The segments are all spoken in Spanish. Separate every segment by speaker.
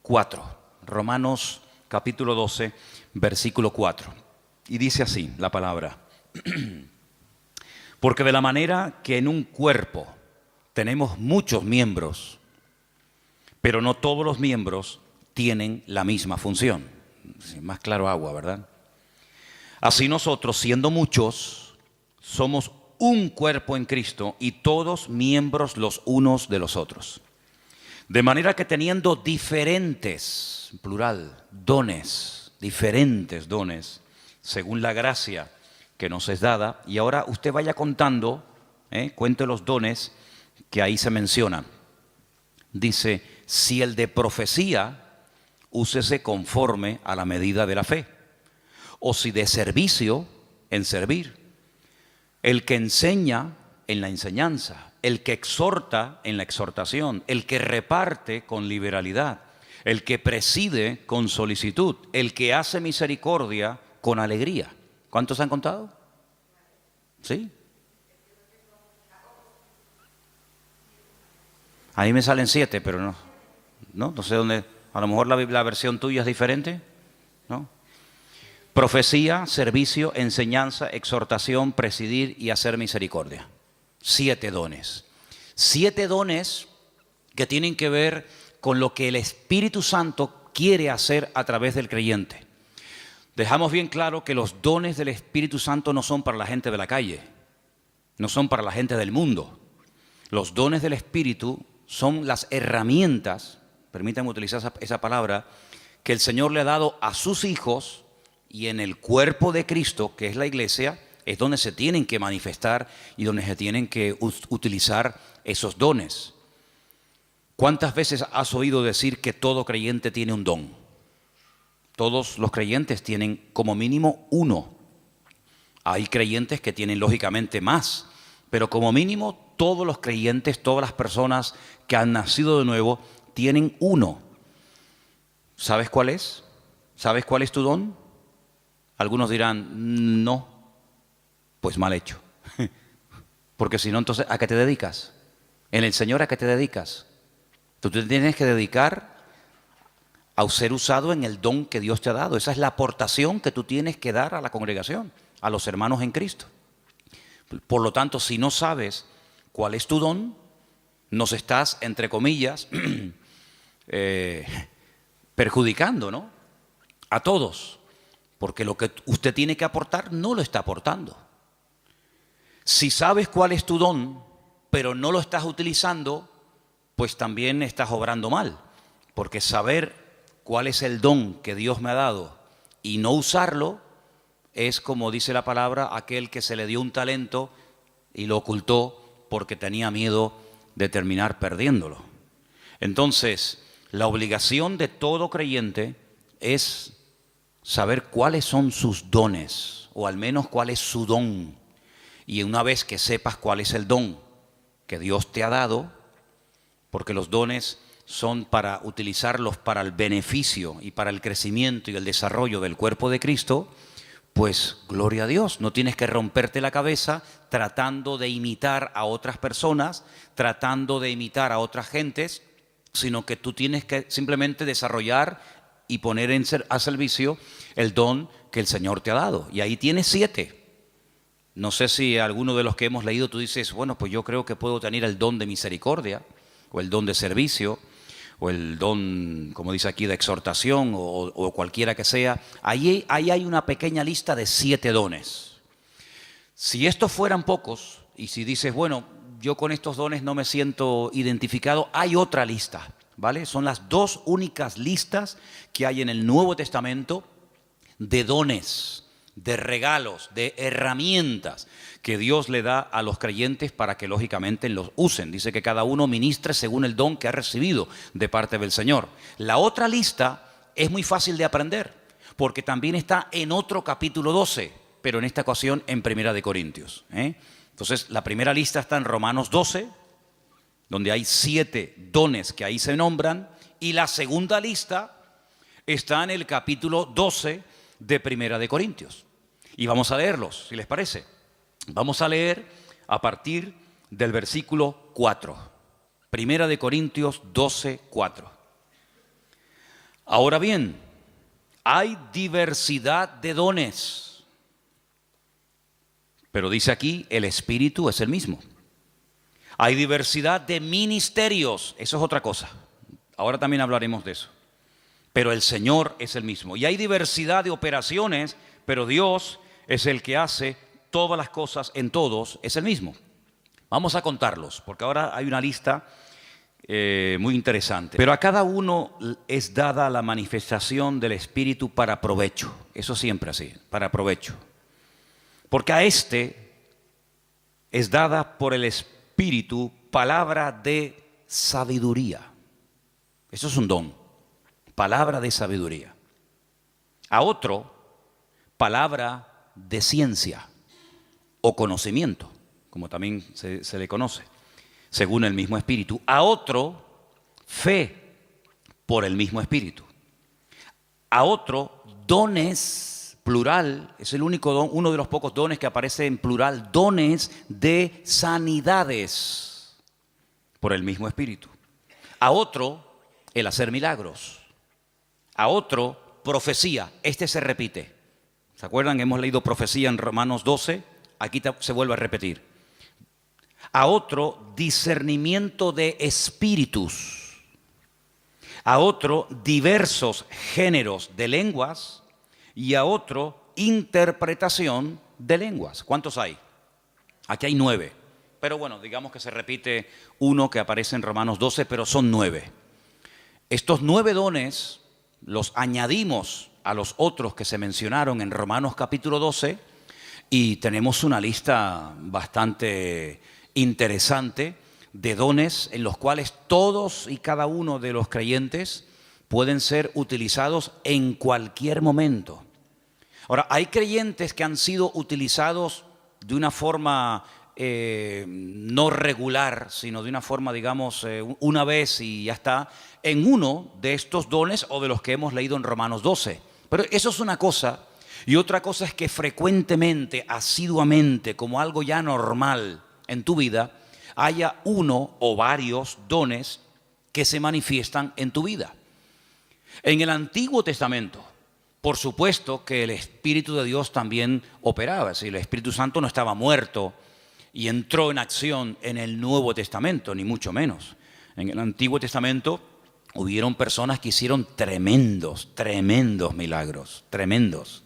Speaker 1: 4, Romanos capítulo 12, versículo 4. Y dice así la palabra: porque de la manera que en un cuerpo tenemos muchos miembros, pero no todos los miembros tienen la misma función. Más claro agua, ¿verdad? Así nosotros, siendo muchos, somos un cuerpo en Cristo y todos miembros los unos de los otros. De manera que teniendo diferentes, plural, dones, diferentes dones, según la gracia que nos es dada. Y ahora usted vaya contando, cuente los dones que ahí se mencionan. Dice: si el de profecía, úsese conforme a la medida de la fe. O si de servicio, en servir. El que enseña, en la enseñanza. El que exhorta, en la exhortación. El que reparte, con liberalidad. El que preside, con solicitud. El que hace misericordia, con alegría. ¿Cuántos han contado? ¿Sí? A mí me salen 7, pero no sé dónde. A lo mejor la versión tuya es diferente, ¿no? Profecía, servicio, enseñanza, exhortación, presidir y hacer misericordia. 7 dones. 7 dones que tienen que ver con lo que el Espíritu Santo quiere hacer a través del creyente. Dejamos bien claro que los dones del Espíritu Santo no son para la gente de la calle, no son para la gente del mundo. Los dones del Espíritu son las herramientas, permítanme utilizar esa palabra, que el Señor le ha dado a sus hijos, y en el cuerpo de Cristo, que es la iglesia, es donde se tienen que manifestar y donde se tienen que utilizar esos dones. ¿Cuántas veces has oído decir que todo creyente tiene un don? Todos los creyentes tienen como mínimo uno. Hay creyentes que tienen lógicamente más, pero como mínimo todos los creyentes, todas las personas que han nacido de nuevo, tienen uno. ¿Sabes cuál es? ¿Sabes cuál es tu don? Algunos dirán, no, pues mal hecho. Porque si no, entonces, ¿a qué te dedicas? En el Señor, ¿a qué te dedicas? Tú te tienes que dedicar a ser usado en el don que Dios te ha dado. Esa es la aportación que tú tienes que dar a la congregación, a los hermanos en Cristo. Por lo tanto, si no sabes cuál es tu don, nos estás, entre comillas, perjudicando, ¿no? A todos, porque lo que usted tiene que aportar no lo está aportando. Si sabes cuál es tu don, pero no lo estás utilizando, pues también estás obrando mal, porque saber cuál es el don que Dios me ha dado y no usarlo es, como dice la palabra, aquel que se le dio un talento y lo ocultó porque tenía miedo de terminar perdiéndolo. Entonces, la obligación de todo creyente es saber cuáles son sus dones, o al menos cuál es su don. Y una vez que sepas cuál es el don que Dios te ha dado, porque los dones son para utilizarlos para el beneficio y para el crecimiento y el desarrollo del cuerpo de Cristo, pues gloria a Dios. No tienes que romperte la cabeza tratando de imitar a otras personas, tratando de imitar a otras gentes, sino que tú tienes que simplemente desarrollar y poner a servicio el don que el Señor te ha dado. Y ahí tienes 7. No sé si alguno de los que hemos leído tú dices, bueno, pues yo creo que puedo tener el don de misericordia, o el don de servicio, o el don, como dice aquí, de exhortación, o cualquiera que sea. Ahí hay una pequeña lista de 7 dones. Si estos fueran pocos, y si dices, bueno, yo con estos dones no me siento identificado, hay otra lista, ¿vale? Son las 2 únicas listas que hay en el Nuevo Testamento de dones, de regalos, de herramientas que Dios le da a los creyentes para que lógicamente los usen. Dice que cada uno ministre según el don que ha recibido de parte del Señor. La otra lista es muy fácil de aprender, porque también está en otro capítulo 12, pero en esta ocasión en Primera de Corintios. Entonces, la primera lista está en Romanos 12, donde hay 7 dones que ahí se nombran, y la segunda lista está en el capítulo 12 de Primera de Corintios. Y vamos a leerlos, si les parece. Vamos a leer a partir del versículo 4. Primera de Corintios 12, 4. Ahora bien, hay diversidad de dones, pero dice aquí, el Espíritu es el mismo. Hay diversidad de ministerios, eso es otra cosa. Ahora también hablaremos de eso. Pero el Señor es el mismo. Y hay diversidad de operaciones, pero Dios es el que hace todas las cosas en todos, es el mismo. Vamos a contarlos, porque ahora hay una lista muy interesante. Pero a cada uno es dada la manifestación del Espíritu para provecho. Eso siempre así, para provecho. Porque a este es dada por el Espíritu palabra de sabiduría. Eso es un don. Palabra de sabiduría. A otro, palabra de ciencia o conocimiento, como también se le conoce, según el mismo Espíritu. A otro, fe por el mismo Espíritu. A otro, dones, plural, es el único don, uno de los pocos dones que aparece en plural, dones de sanidades por el mismo Espíritu. A otro, el hacer milagros. A otro, profecía. Este se repite. ¿Se acuerdan? Hemos leído profecía en Romanos 12. Aquí se vuelve a repetir. A otro, discernimiento de espíritus. A otro, diversos géneros de lenguas. Y a otro, interpretación de lenguas. ¿Cuántos hay? Aquí hay 9. Pero bueno, digamos que se repite uno que aparece en Romanos 12, pero son 9. Estos 9 dones los añadimos a los otros que se mencionaron en Romanos capítulo 12 y tenemos una lista bastante interesante de dones en los cuales todos y cada uno de los creyentes pueden ser utilizados en cualquier momento. Ahora, hay creyentes que han sido utilizados de una forma no regular, sino de una forma, digamos, una vez y ya está, en uno de estos dones o de los que hemos leído en Romanos 12. Pero eso es una cosa, y otra cosa es que frecuentemente, asiduamente, como algo ya normal en tu vida, haya uno o varios dones que se manifiestan en tu vida. En el Antiguo Testamento, por supuesto que el Espíritu de Dios también operaba, si el Espíritu Santo no estaba muerto y entró en acción en el Nuevo Testamento, ni mucho menos. En el Antiguo Testamento hubieron personas que hicieron tremendos milagros, tremendos.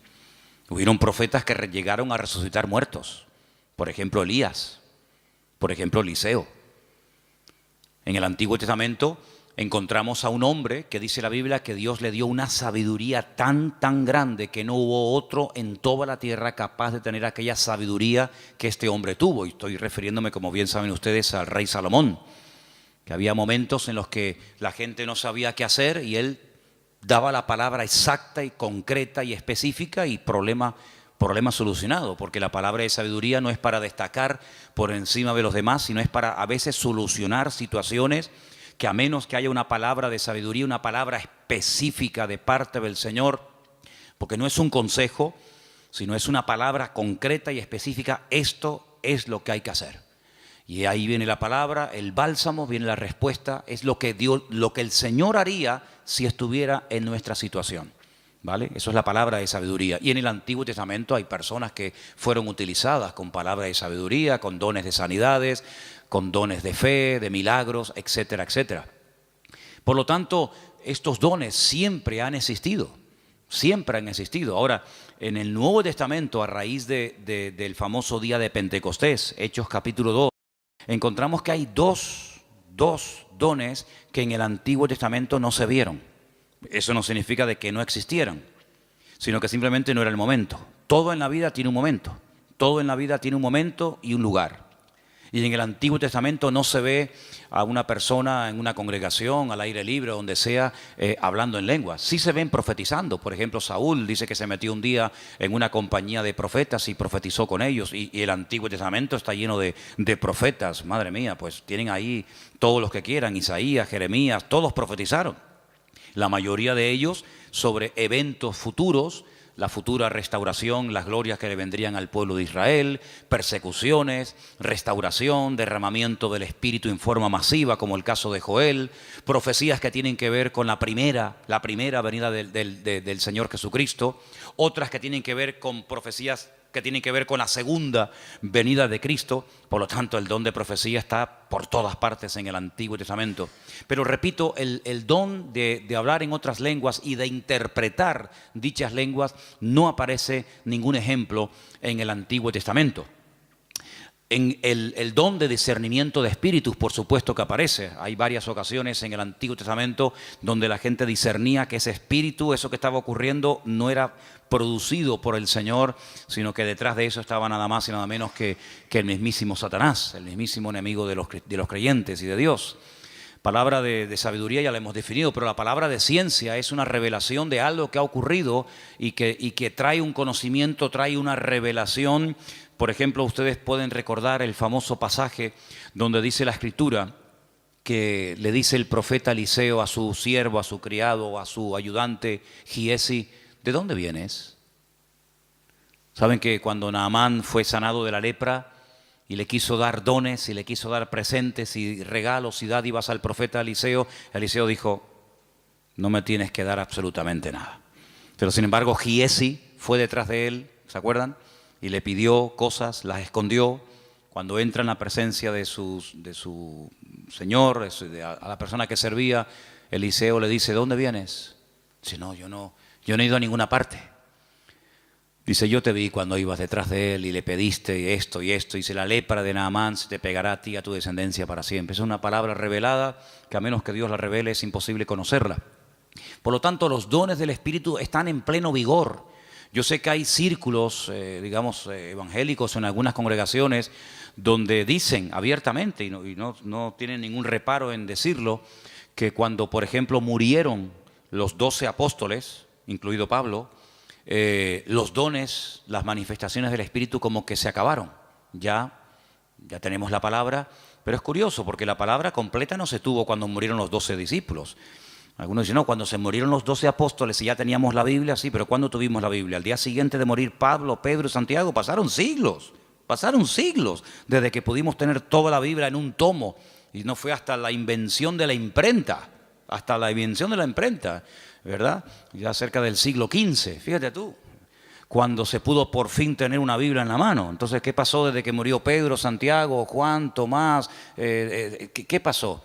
Speaker 1: Hubieron profetas que llegaron a resucitar muertos, por ejemplo Elías, por ejemplo Eliseo. En el Antiguo Testamento encontramos a un hombre que dice la Biblia que Dios le dio una sabiduría tan grande que no hubo otro en toda la tierra capaz de tener aquella sabiduría que este hombre tuvo. Y estoy refiriéndome, como bien saben ustedes, al rey Salomón, que había momentos en los que la gente no sabía qué hacer y él daba la palabra exacta y concreta y específica y problema solucionado, porque la palabra de sabiduría no es para destacar por encima de los demás, sino es para a veces solucionar situaciones que a menos que haya una palabra de sabiduría, una palabra específica de parte del Señor, porque no es un consejo, sino es una palabra concreta y específica, esto es lo que hay que hacer. Y ahí viene la palabra, el bálsamo, viene la respuesta, es lo que el Señor haría si estuviera en nuestra situación. ¿Vale? Eso es la palabra de sabiduría. Y en el Antiguo Testamento hay personas que fueron utilizadas con palabra de sabiduría, con dones de sanidades, con dones de fe, de milagros, etcétera, etcétera. Por lo tanto, estos dones siempre han existido, siempre han existido. Ahora, en el Nuevo Testamento, a raíz del famoso día de Pentecostés, Hechos capítulo 2, encontramos que hay dos dones que en el Antiguo Testamento no se vieron. Eso no significa de que no existieran, sino que simplemente no era el momento. Todo en la vida tiene un momento. Todo en la vida tiene un momento y un lugar. Y en el Antiguo Testamento no se ve a una persona en una congregación, al aire libre, donde sea, hablando en lenguas. Sí se ven profetizando. Por ejemplo, Saúl dice que se metió un día en una compañía de profetas y profetizó con ellos. Y el Antiguo Testamento está lleno de profetas. Madre mía, pues tienen ahí todos los que quieran. Isaías, Jeremías, todos profetizaron. La mayoría de ellos sobre eventos futuros, la futura restauración, las glorias que le vendrían al pueblo de Israel, persecuciones, restauración, derramamiento del Espíritu en forma masiva, como el caso de Joel, profecías que tienen que ver con la primera venida del Señor Jesucristo, otras que tienen que ver con profecías que tienen que ver con la segunda venida de Cristo. Por lo tanto, el don de profecía está por todas partes en el Antiguo Testamento. Pero repito, el don de hablar en otras lenguas y de interpretar dichas lenguas no aparece ningún ejemplo en el Antiguo Testamento. En el don de discernimiento de espíritus, por supuesto que aparece. Hay varias ocasiones en el Antiguo Testamento donde la gente discernía que ese espíritu, eso que estaba ocurriendo, no era producido por el Señor, sino que detrás de eso estaba nada más y nada menos que el mismísimo Satanás, el mismísimo enemigo de los creyentes y de Dios. Palabra de sabiduría ya la hemos definido, pero la palabra de ciencia es una revelación de algo que ha ocurrido y que trae un conocimiento, trae una revelación. Por ejemplo, ustedes pueden recordar el famoso pasaje donde dice la Escritura que le dice el profeta Eliseo a su siervo, a su criado, a su ayudante Giesi: ¿de dónde vienes? Saben que cuando Naamán fue sanado de la lepra y le quiso dar dones y le quiso dar presentes y regalos y dádivas al profeta Eliseo, Eliseo dijo: no me tienes que dar absolutamente nada. Pero sin embargo Giesi fue detrás de él, ¿se acuerdan? Y le pidió cosas, las escondió. Cuando entra en la presencia de su señor, a la persona que servía, Eliseo le dice: ¿dónde vienes? Dice: no, yo no he ido a ninguna parte. Dice: yo te vi cuando ibas detrás de él y le pediste esto y esto. Dice: la lepra de Naamán se te pegará a ti y a tu descendencia para siempre. Es una palabra revelada que a menos que Dios la revele es imposible conocerla. Por lo tanto, los dones del Espíritu están en pleno vigor. Yo sé que hay círculos, evangélicos en algunas congregaciones donde dicen abiertamente, y no tienen ningún reparo en decirlo, que cuando, por ejemplo, murieron los 12 apóstoles, incluido Pablo, los dones, las manifestaciones del Espíritu como que se acabaron. Ya tenemos la palabra, pero es curioso porque la palabra completa no se tuvo cuando murieron los 12 discípulos. Algunos dicen: no, cuando se murieron los 12 apóstoles y ya teníamos la Biblia, sí, pero ¿cuándo tuvimos la Biblia? Al día siguiente de morir Pablo, Pedro y Santiago, pasaron siglos desde que pudimos tener toda la Biblia en un tomo. Y no fue hasta la invención de la imprenta, ¿verdad? Ya cerca del siglo XV, fíjate tú, cuando se pudo por fin tener una Biblia en la mano. Entonces, ¿qué pasó desde que murió Pedro, Santiago, Juan, Tomás? ¿Qué pasó?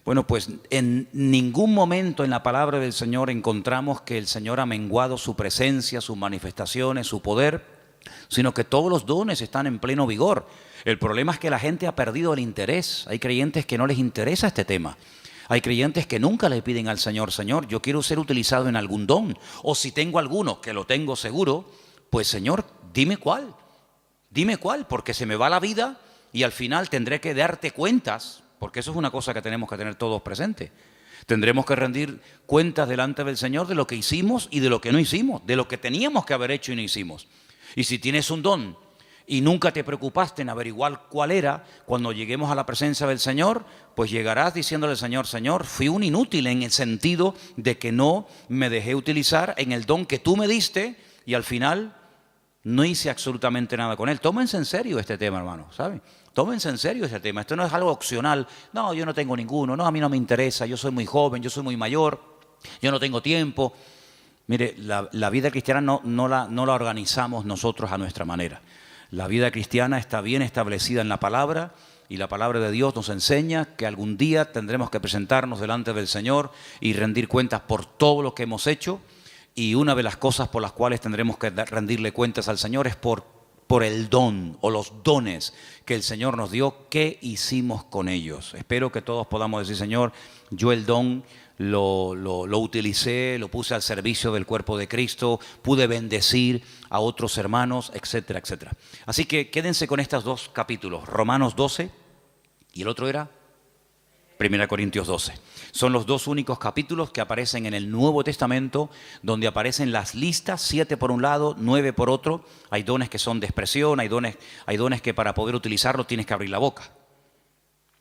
Speaker 1: Bueno, pues en ningún momento en la palabra del Señor encontramos que el Señor ha menguado su presencia, sus manifestaciones, su poder, sino que todos los dones están en pleno vigor. El problema es que la gente ha perdido el interés. Hay creyentes que no les interesa este tema. Hay creyentes que nunca le piden al Señor: Señor, yo quiero ser utilizado en algún don. O si tengo alguno, que lo tengo seguro, pues Señor, dime cuál, porque se me va la vida y al final tendré que darte cuentas. Porque eso es una cosa que tenemos que tener todos presentes. Tendremos que rendir cuentas delante del Señor de lo que hicimos y de lo que no hicimos, de lo que teníamos que haber hecho y no hicimos. Y si tienes un don y nunca te preocupaste en averiguar cuál era, cuando lleguemos a la presencia del Señor, pues llegarás diciéndole al Señor: Señor, fui un inútil en el sentido de que no me dejé utilizar en el don que tú me diste y al final no hice absolutamente nada con él. Tómense en serio este tema, hermano, ¿saben? Tómense en serio este tema. Esto no es algo opcional. No, yo no tengo ninguno. No, a mí no me interesa. Yo soy muy joven, yo soy muy mayor. Yo no tengo tiempo. Mire, la vida cristiana no la organizamos nosotros a nuestra manera. La vida cristiana está bien establecida en la palabra y la palabra de Dios nos enseña que algún día tendremos que presentarnos delante del Señor y rendir cuentas por todo lo que hemos hecho. Y una de las cosas por las cuales tendremos que rendirle cuentas al Señor es por el don o los dones que el Señor nos dio. ¿Qué hicimos con ellos? Espero que todos podamos decir: Señor, yo el don lo utilicé, lo puse al servicio del cuerpo de Cristo, pude bendecir a otros hermanos, etcétera, etcétera. Así que quédense con estos dos capítulos, Romanos 12 y el otro era 1 Corintios 12. Son los dos únicos capítulos que aparecen en el Nuevo Testamento donde aparecen las listas, 7 por un lado, 9 por otro. Hay dones que son de expresión, hay dones que para poder utilizarlos tienes que abrir la boca.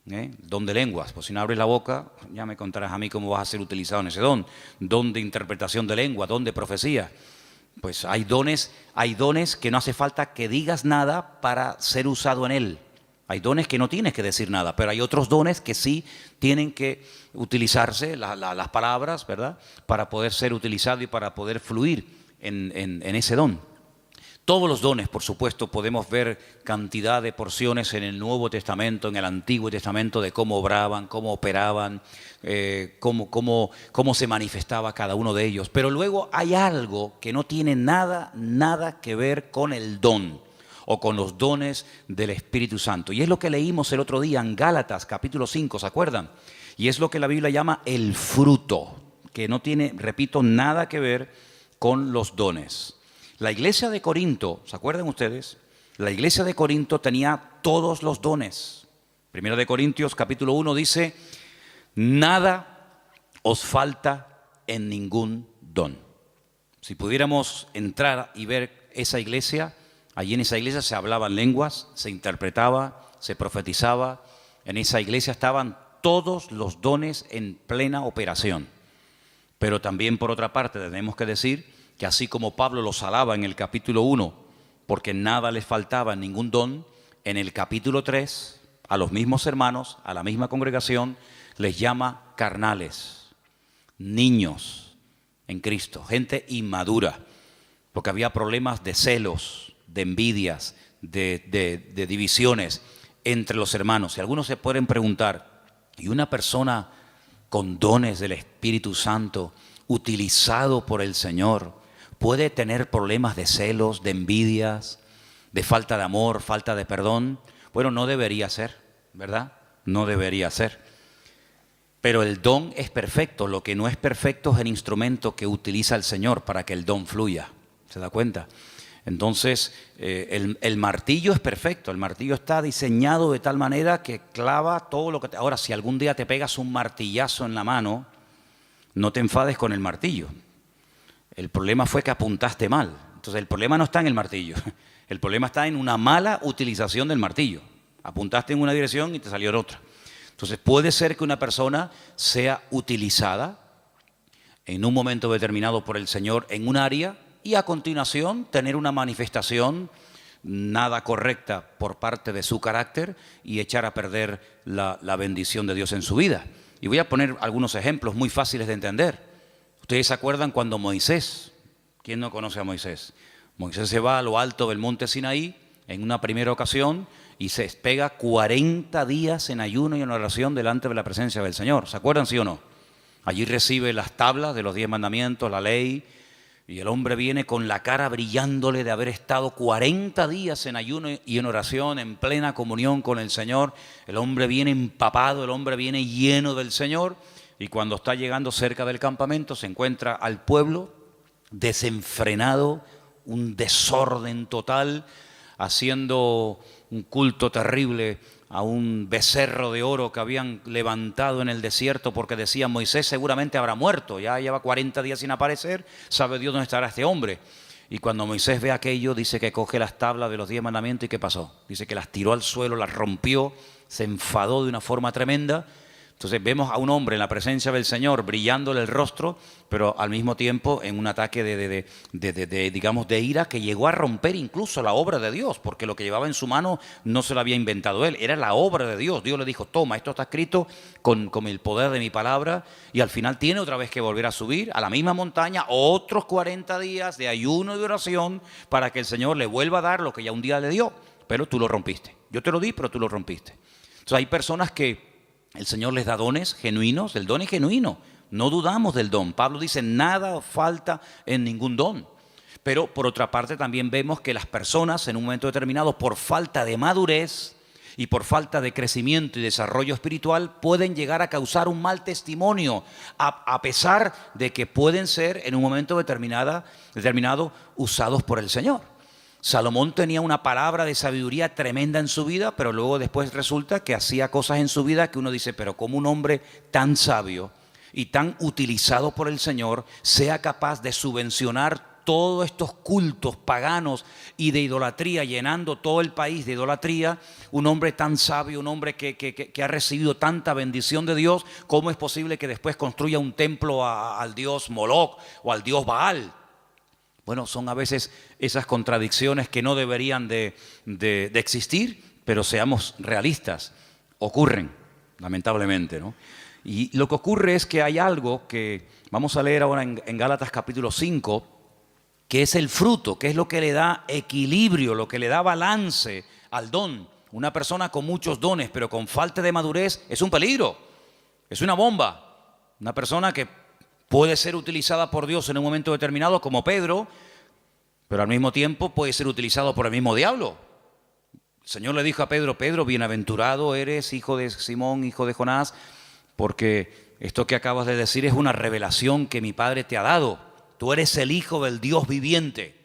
Speaker 1: Don de lenguas, pues si no abres la boca, ya me contarás a mí cómo vas a ser utilizado en ese don. Don de interpretación de lengua, don de profecía. Pues hay dones que no hace falta que digas nada para ser usado en él. Hay dones que no tienes que decir nada, pero hay otros dones que sí tienen que utilizarse, las palabras, ¿verdad? Para poder ser utilizado y para poder fluir en ese don. Todos los dones, por supuesto, podemos ver cantidad de porciones en el Nuevo Testamento, en el Antiguo Testamento, de cómo obraban, cómo operaban, cómo se manifestaba cada uno de ellos. Pero luego hay algo que no tiene nada que ver con el don o con los dones del Espíritu Santo. Y es lo que leímos el otro día en Gálatas, capítulo 5, ¿se acuerdan? Y es lo que la Biblia llama el fruto, que no tiene, repito, nada que ver con los dones. La iglesia de Corinto, ¿se acuerdan ustedes? La iglesia de Corinto tenía todos los dones. Primera de Corintios, capítulo 1, dice, nada os falta en ningún don. Si pudiéramos entrar y ver esa iglesia, allí en esa iglesia se hablaban lenguas, se interpretaba, se profetizaba. En esa iglesia estaban todos los dones en plena operación. Pero también, por otra parte, tenemos que decir que así como Pablo los alaba en el capítulo 1, porque nada les faltaba, ningún don, en el capítulo 3, a los mismos hermanos, a la misma congregación, les llama carnales, niños en Cristo, gente inmadura, porque había problemas de celos, de envidias, de divisiones entre los hermanos. Y algunos se pueden preguntar, ¿y una persona con dones del Espíritu Santo, utilizado por el Señor, puede tener problemas de celos, de envidias, de falta de amor, falta de perdón? Bueno, no debería ser, ¿verdad? No debería ser. Pero el don es perfecto. Lo que no es perfecto es el instrumento que utiliza el Señor para que el don fluya. ¿Se da cuenta? Entonces, el martillo es perfecto. El martillo está diseñado de tal manera que clava todo lo que... Ahora, si algún día te pegas un martillazo en la mano, no te enfades con el martillo. El problema fue que apuntaste mal. Entonces el problema no está en el martillo. El problema está en una mala utilización del martillo. Apuntaste en una dirección y te salió en otra. Entonces puede ser que una persona sea utilizada en un momento determinado por el Señor en un área y a continuación tener una manifestación nada correcta por parte de su carácter y echar a perder la bendición de Dios en su vida. Y voy a poner algunos ejemplos muy fáciles de entender. Ustedes se acuerdan cuando Moisés, ¿quién no conoce a Moisés? Moisés se va a lo alto del monte Sinaí en una primera ocasión y se pega 40 días en ayuno y en oración delante de la presencia del Señor. ¿Se acuerdan, sí o no? Allí recibe las tablas de los 10 mandamientos, la ley, y el hombre viene con la cara brillándole de haber estado 40 días en ayuno y en oración, en plena comunión con el Señor. El hombre viene empapado, el hombre viene lleno del Señor. Y cuando está llegando cerca del campamento se encuentra al pueblo desenfrenado, un desorden total, haciendo un culto terrible a un becerro de oro que habían levantado en el desierto porque decían Moisés seguramente habrá muerto, ya lleva 40 días sin aparecer, sabe Dios dónde estará este hombre. Y cuando Moisés ve aquello dice que coge las tablas de los 10 mandamientos y ¿qué pasó? Dice que las tiró al suelo, las rompió, se enfadó de una forma tremenda. Entonces vemos a un hombre en la presencia del Señor brillándole el rostro, pero al mismo tiempo en un ataque de ira que llegó a romper incluso la obra de Dios, porque lo que llevaba en su mano no se lo había inventado él, era la obra de Dios. Dios le dijo, toma, esto está escrito con el poder de mi palabra, y al final tiene otra vez que volver a subir a la misma montaña, otros 40 días de ayuno y de oración para que el Señor le vuelva a dar lo que ya un día le dio, pero tú lo rompiste. Yo te lo di, pero tú lo rompiste. Entonces hay personas que el Señor les da dones genuinos, el don es genuino, no dudamos del don. Pablo dice, nada falta en ningún don. Pero por otra parte también vemos que las personas en un momento determinado, por falta de madurez y por falta de crecimiento y desarrollo espiritual, pueden llegar a causar un mal testimonio, a pesar de que pueden ser en un momento determinado usados por el Señor. Salomón tenía una palabra de sabiduría tremenda en su vida, pero luego después resulta que hacía cosas en su vida que uno dice, pero ¿cómo un hombre tan sabio y tan utilizado por el Señor sea capaz de subvencionar todos estos cultos paganos y de idolatría, llenando todo el país de idolatría? Un hombre tan sabio, un hombre que ha recibido tanta bendición de Dios, ¿cómo es posible que después construya un templo al dios Moloch o al dios Baal? Bueno, son a veces esas contradicciones que no deberían de existir, pero seamos realistas, ocurren, lamentablemente, ¿no? Y lo que ocurre es que hay algo que vamos a leer ahora en Gálatas capítulo 5, que es el fruto, que es lo que le da equilibrio, lo que le da balance al don. Una persona con muchos dones, pero con falta de madurez, es un peligro, es una bomba. Una persona que puede ser utilizada por Dios en un momento determinado, como Pedro, pero al mismo tiempo puede ser utilizado por el mismo diablo. El Señor le dijo a Pedro: Pedro, bienaventurado eres, hijo de Simón, hijo de Jonás, porque esto que acabas de decir es una revelación que mi Padre te ha dado. Tú eres el Hijo del Dios viviente.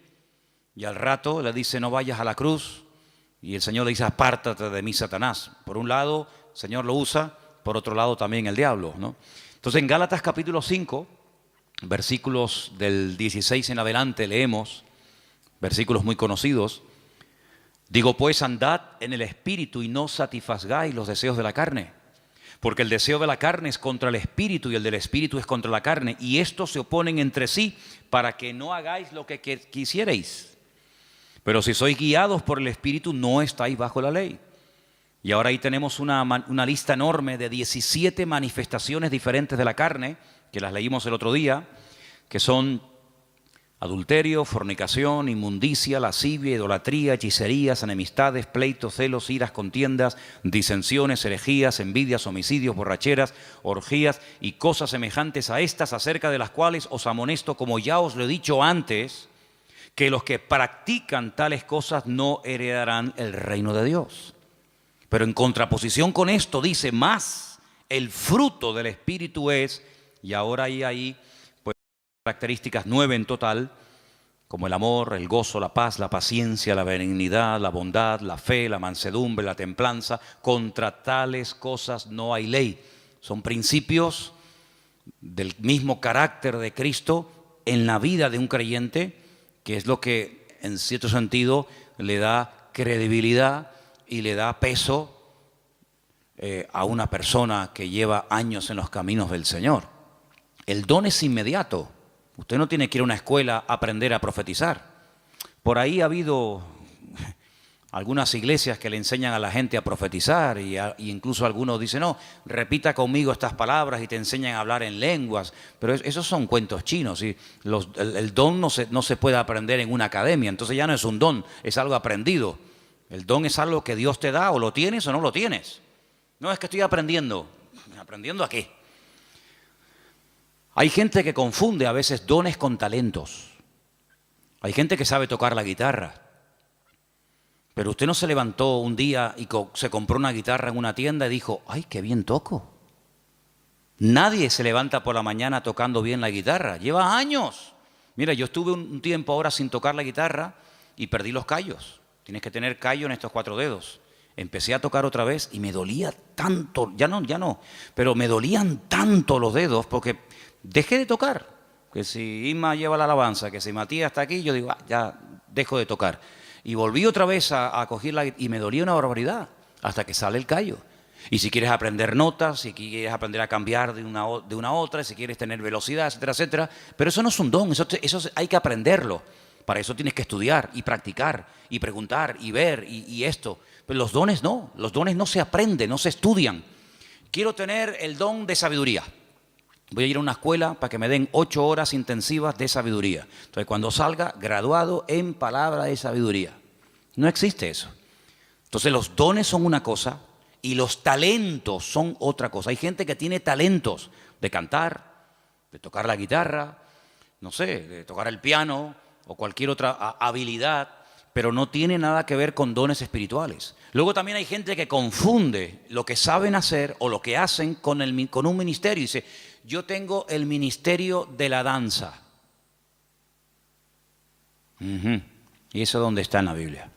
Speaker 1: Y al rato le dice: no vayas a la cruz. Y el Señor le dice: apártate de mí, Satanás. Por un lado, el Señor lo usa, por otro lado también el diablo, ¿no? Entonces en Gálatas capítulo 5, versículos del 16 en adelante leemos, versículos muy conocidos. Digo pues, andad en el Espíritu y no satisfagáis los deseos de la carne. Porque el deseo de la carne es contra el Espíritu y el del Espíritu es contra la carne. Y estos se oponen entre sí para que no hagáis lo que quisierais. Pero si sois guiados por el Espíritu, no estáis bajo la ley. Y ahora ahí tenemos una lista enorme de 17 manifestaciones diferentes de la carne, que las leímos el otro día, que son adulterio, fornicación, inmundicia, lascivia, idolatría, hechicerías, enemistades, pleitos, celos, iras, contiendas, disensiones, herejías, envidias, homicidios, borracheras, orgías y cosas semejantes a estas, acerca de las cuales os amonesto, como ya os lo he dicho antes, que los que practican tales cosas no heredarán el reino de Dios. Pero en contraposición con esto dice: más el fruto del Espíritu es, y ahora ahí pues características 9 en total, como el amor, el gozo, la paz, la paciencia, la benignidad, la bondad, la fe, la mansedumbre, la templanza. Contra tales cosas no hay ley. Son principios del mismo carácter de Cristo en la vida de un creyente, que es lo que en cierto sentido le da credibilidad y le da peso a una persona que lleva años en los caminos del Señor. El don es inmediato. Usted no tiene que ir a una escuela a aprender a profetizar. Por ahí ha habido algunas iglesias que le enseñan a la gente a profetizar y incluso algunos dicen: no, repita conmigo estas palabras, y te enseñan a hablar en lenguas. Pero esos son cuentos chinos. ¿Sí? El don no se puede aprender en una academia. Entonces ya no es un don, es algo aprendido. El don es algo que Dios te da, o lo tienes o no lo tienes. No es que estoy aprendiendo. ¿Aprendiendo a qué? Hay gente que confunde a veces dones con talentos. Hay gente que sabe tocar la guitarra. Pero usted no se levantó un día y se compró una guitarra en una tienda y dijo: ¡ay, qué bien toco! Nadie se levanta por la mañana tocando bien la guitarra. Lleva años. Mira, yo estuve un tiempo ahora sin tocar la guitarra y perdí los callos. Tienes que tener callo en estos 4 dedos. Empecé a tocar otra vez y me dolía tanto, ya no, pero me dolían tanto los dedos porque dejé de tocar. Que si Isma lleva la alabanza, que si Matías está aquí, yo digo: ya dejo de tocar. Y volví otra vez a cogerla y me dolía una barbaridad hasta que sale el callo. Y si quieres aprender notas, si quieres aprender a cambiar de una a otra, si quieres tener velocidad, etcétera, etcétera. Pero eso no es un don, eso hay que aprenderlo. Para eso tienes que estudiar y practicar y preguntar y ver y esto. Pero los dones no se aprenden, no se estudian. Quiero tener el don de sabiduría. Voy a ir a una escuela para que me den 8 horas intensivas de sabiduría. Entonces, cuando salga, graduado en palabra de sabiduría. No existe eso. Entonces, los dones son una cosa y los talentos son otra cosa. Hay gente que tiene talentos de cantar, de tocar la guitarra, no sé, de tocar el piano o cualquier otra habilidad, pero no tiene nada que ver con dones espirituales. Luego también hay gente que confunde lo que saben hacer o lo que hacen con un ministerio. Dice: yo tengo el ministerio de la danza. ¿Y eso dónde está en la Biblia?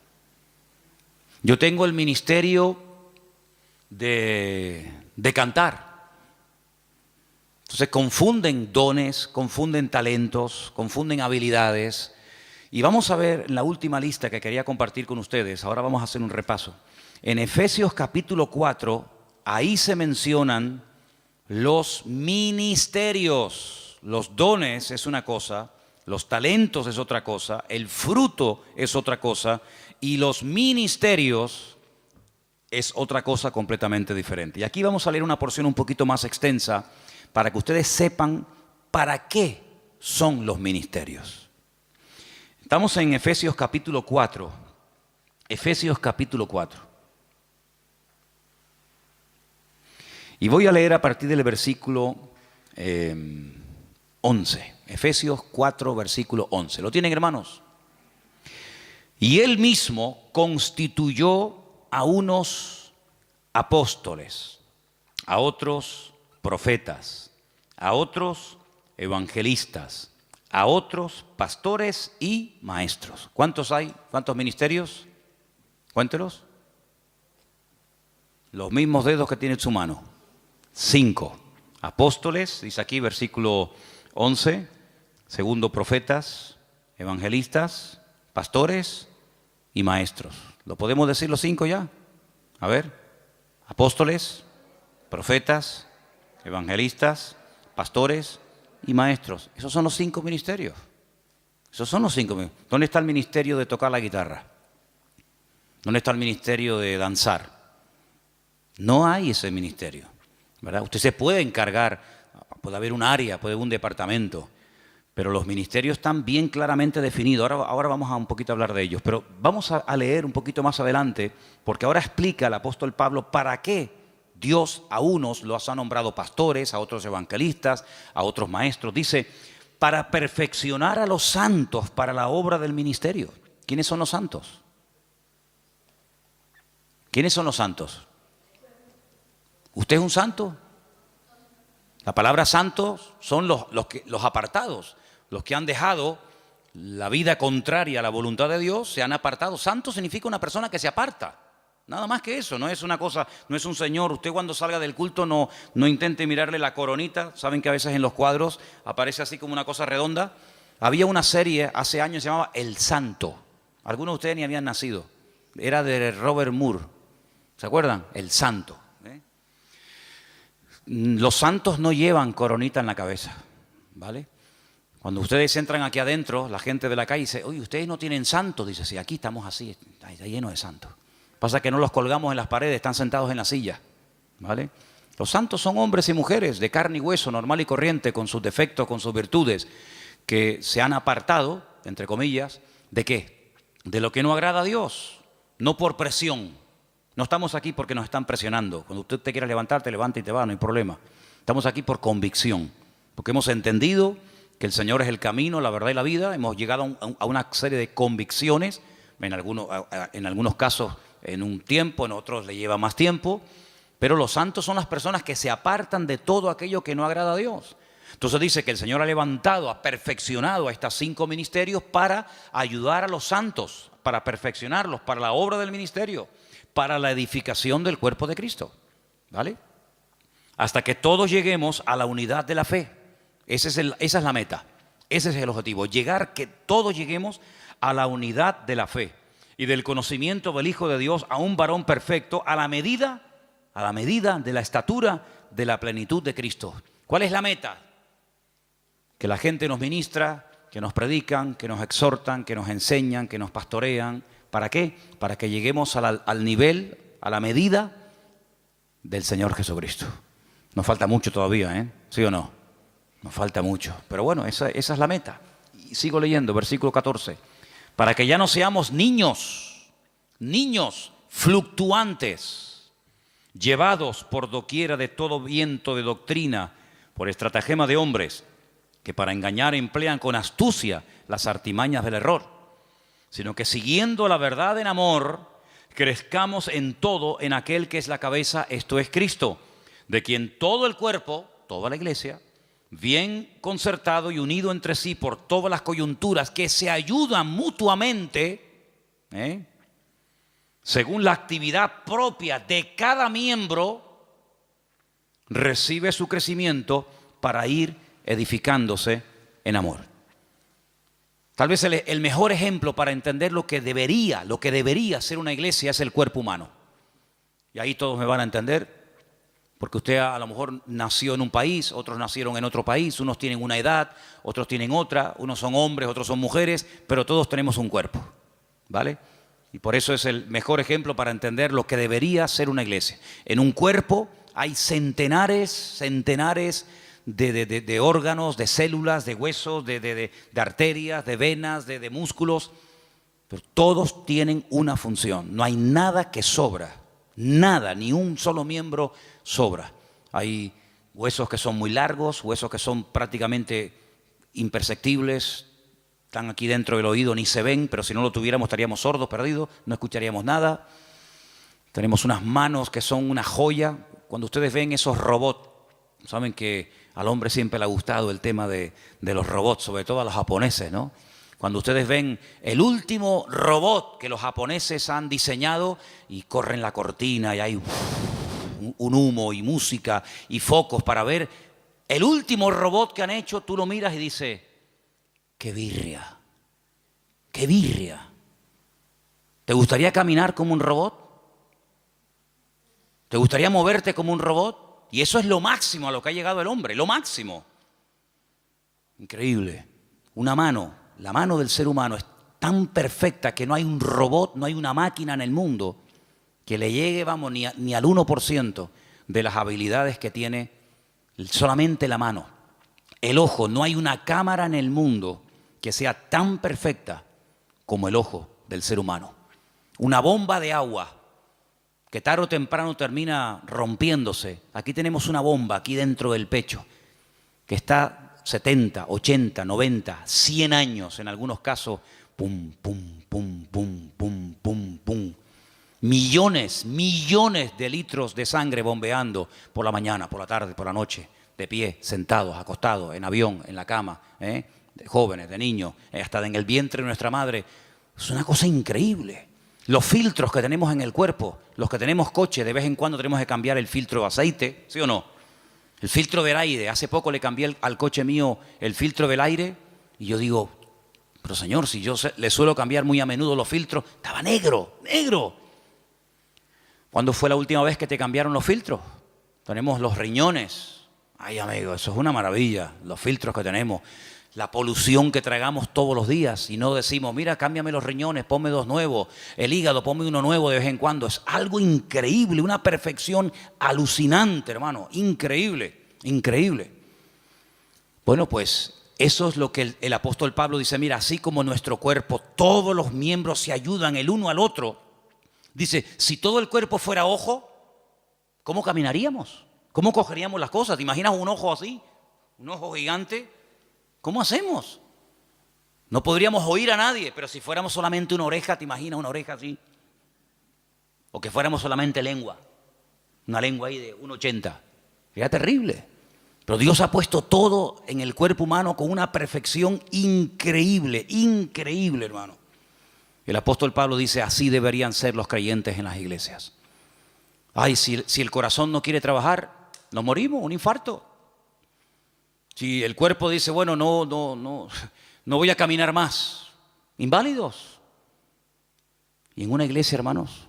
Speaker 1: Yo tengo el ministerio de cantar. Entonces confunden dones, confunden talentos, confunden habilidades. Y vamos a ver en la última lista que quería compartir con ustedes. Ahora vamos a hacer un repaso. En Efesios capítulo 4, ahí se mencionan los ministerios. Los dones es una cosa, los talentos es otra cosa, el fruto es otra cosa y los ministerios es otra cosa completamente diferente. Y aquí vamos a leer una porción un poquito más extensa para que ustedes sepan para qué son los ministerios. Estamos en Efesios capítulo 4. Efesios capítulo 4. Y voy a leer a partir del versículo 11. Efesios 4, versículo 11. ¿Lo tienen, hermanos? Y él mismo constituyó a unos apóstoles, a otros profetas, a otros evangelistas, a otros pastores y maestros. ¿Cuántos hay? ¿Cuántos ministerios? Cuéntelos. Los mismos dedos que tiene en su mano. 5. Apóstoles, dice aquí versículo 11. Segundo, profetas, evangelistas, pastores y maestros. ¿Lo podemos decir los 5 ya? A ver. Apóstoles, profetas, evangelistas, pastores y maestros. Esos son los 5 ministerios. Esos son los 5 ministerios. ¿Dónde está el ministerio de tocar la guitarra? ¿Dónde está el ministerio de danzar? No hay ese ministerio, ¿verdad? Usted se puede encargar, puede haber un área, puede haber un departamento, pero los ministerios están bien claramente definidos. Ahora vamos a un poquito a hablar de ellos, pero vamos a leer un poquito más adelante, porque ahora explica el apóstol Pablo para qué Dios a unos los ha nombrado pastores, a otros evangelistas, a otros maestros. Dice, para perfeccionar a los santos para la obra del ministerio. ¿Quiénes son los santos? ¿Quiénes son los santos? ¿Usted es un santo? La palabra santos son los apartados, los que han dejado la vida contraria a la voluntad de Dios, se han apartado. Santo significa una persona que se aparta. Nada más que eso, no es una cosa, no es un señor. Usted cuando salga del culto no intente mirarle la coronita. Saben que a veces en los cuadros aparece así como una cosa redonda. Había una serie hace años que se llamaba El Santo. Algunos de ustedes ni habían nacido. Era de Robert Moore. ¿Se acuerdan? El Santo. Los santos no llevan coronita en la cabeza, ¿vale? Cuando ustedes entran aquí adentro, la gente de la calle dice, oye, ustedes no tienen santos. Dice, sí, aquí estamos así, está lleno de santos. Pasa que no los colgamos en las paredes, están sentados en la silla, ¿vale? Los santos son hombres y mujeres de carne y hueso, normal y corriente, con sus defectos, con sus virtudes, que se han apartado, entre comillas, ¿de qué? De lo que no agrada a Dios, no por presión. No estamos aquí porque nos están presionando. Cuando usted te quiera levantar, te levanta y te va, no hay problema. Estamos aquí por convicción, porque hemos entendido que el Señor es el camino, la verdad y la vida. Hemos llegado a una serie de convicciones, en algunos casos en un tiempo, en otros le lleva más tiempo, pero los santos son las personas que se apartan de todo aquello que no agrada a Dios. Entonces dice que el Señor ha levantado, ha perfeccionado a estos 5 ministerios para ayudar a los santos, para perfeccionarlos, para la obra del ministerio, para la edificación del cuerpo de Cristo, ¿vale? Hasta que todos lleguemos a la unidad de la fe. Esa es la meta, ese es el objetivo, que todos lleguemos a la unidad de la fe y del conocimiento del Hijo de Dios, a un varón perfecto, a la medida de la estatura de la plenitud de Cristo. ¿Cuál es la meta? Que la gente nos ministra, que nos predican, que nos exhortan, que nos enseñan, que nos pastorean. ¿Para qué? Para que lleguemos al nivel, a la medida del Señor Jesucristo. Nos falta mucho todavía, ¿eh? ¿Sí o no? Nos falta mucho. Pero bueno, esa es la meta. Y sigo leyendo, versículo 14. Para que ya no seamos niños fluctuantes, llevados por doquiera de todo viento de doctrina, por estratagema de hombres, que para engañar emplean con astucia las artimañas del error, sino que siguiendo la verdad en amor, crezcamos en todo en aquel que es la cabeza, esto es Cristo, de quien todo el cuerpo, toda la iglesia, bien concertado y unido entre sí por todas las coyunturas que se ayudan mutuamente, según la actividad propia de cada miembro, recibe su crecimiento para ir edificándose en amor. Tal vez el mejor ejemplo para entender lo que debería ser una iglesia es el cuerpo humano. Y ahí todos me van a entender Porque usted a lo mejor nació en un país, otros nacieron en otro país, unos tienen una edad, otros tienen otra, unos son hombres, otros son mujeres, pero todos tenemos un cuerpo, ¿vale? Y por eso es el mejor ejemplo para entender lo que debería ser una iglesia. En un cuerpo hay centenares de órganos, de células, de huesos, de arterias, de venas, de músculos, pero todos tienen una función. No hay nada que sobra, nada, ni un solo miembro sobra. Hay huesos que son muy largos, huesos que son prácticamente imperceptibles, están aquí dentro del oído, ni se ven, pero si no lo tuviéramos estaríamos sordos, perdidos, no escucharíamos nada. Tenemos unas manos que son una joya. Cuando ustedes ven esos robots, saben que al hombre siempre le ha gustado el tema de los robots, sobre todo a los japoneses, ¿no? Cuando ustedes ven el último robot que los japoneses han diseñado y corren la cortina y hay un humo y música y focos para ver el último robot que han hecho, tú lo miras y dices, ¡qué birria! ¡Qué birria! ¿Te gustaría caminar como un robot? ¿Te gustaría moverte como un robot? Y eso es lo máximo a lo que ha llegado el hombre, lo máximo. Increíble. Una mano, la mano del ser humano es tan perfecta que no hay un robot, no hay una máquina en el mundo que le llegue, vamos, ni al 1% de las habilidades que tiene solamente la mano. El ojo, no hay una cámara en el mundo que sea tan perfecta como el ojo del ser humano. Una bomba de agua que tarde o temprano termina rompiéndose. Aquí tenemos una bomba aquí dentro del pecho que está 70, 80, 90, 100 años en algunos casos, pum, pum, pum, pum, pum, pum, pum. Millones de litros de sangre bombeando por la mañana, por la tarde, por la noche, de pie, sentados, acostados, en avión, en la cama, de jóvenes, de niños, hasta en el vientre de nuestra madre. Es una cosa increíble. Los filtros que tenemos en el cuerpo, los que tenemos coche, de vez en cuando tenemos que cambiar el filtro de aceite, ¿sí o no? El filtro del aire. Hace poco le cambié al coche mío el filtro del aire y yo digo, pero señor, si yo le suelo cambiar muy a menudo los filtros, estaba negro, negro. ¿Cuándo fue la última vez que te cambiaron los filtros? Tenemos los riñones. Ay, amigo, eso es una maravilla, los filtros que tenemos. La polución que tragamos todos los días y no decimos, mira, cámbiame los riñones, ponme dos nuevos, el hígado, ponme uno nuevo de vez en cuando. Es algo increíble, una perfección alucinante, hermano, increíble, increíble. Bueno, pues eso es lo que el apóstol Pablo dice, mira, así como nuestro cuerpo, todos los miembros se ayudan el uno al otro. Dice, si todo el cuerpo fuera ojo, ¿cómo caminaríamos? ¿Cómo cogeríamos las cosas? ¿Te imaginas un ojo así? Un ojo gigante. ¿Cómo hacemos? No podríamos oír a nadie, pero si fuéramos solamente una oreja, ¿te imaginas una oreja así? O que fuéramos solamente lengua, una lengua ahí de 1,80. Sería terrible. Pero Dios ha puesto todo en el cuerpo humano con una perfección increíble, increíble, hermano. El apóstol Pablo dice, así deberían ser los creyentes en las iglesias. Ay, si el corazón no quiere trabajar, nos morimos, un infarto. Si el cuerpo dice, bueno, no voy a caminar más, inválidos. Y en una iglesia, hermanos,